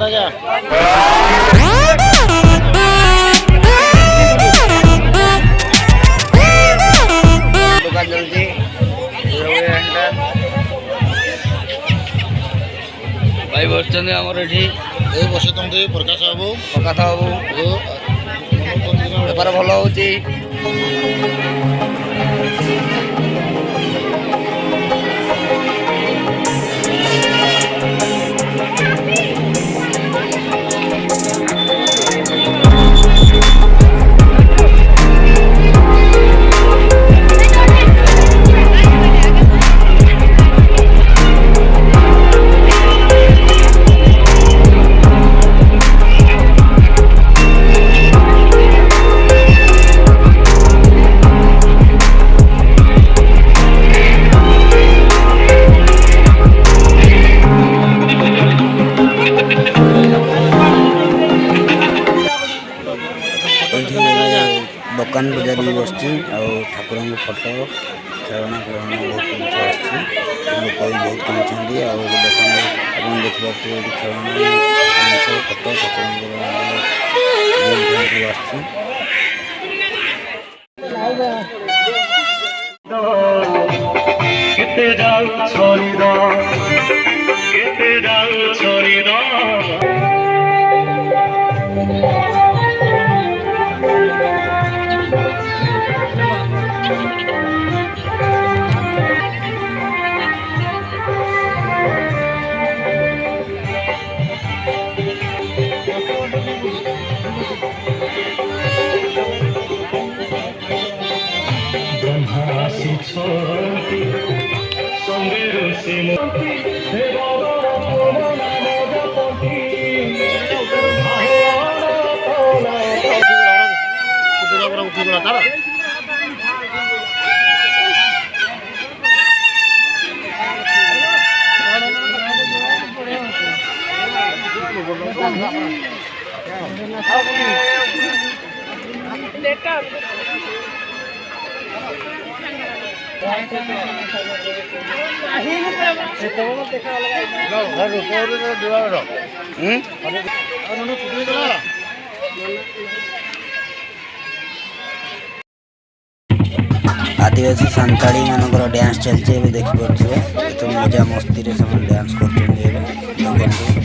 राजा दुकान चलती भाई बसुँच आमर ये बस प्रकाश बाबू बेपार भल हो दुकान बजार भी बस ठाकुर फटो खेलना खेलना बहुत जिन लोक भी बहुत किनी देखा खेलना फटो ठाकुर आदिवासी सांताड़ी मानकर डांस चलते देखिपे तो मजा मस्ती रे डांस कर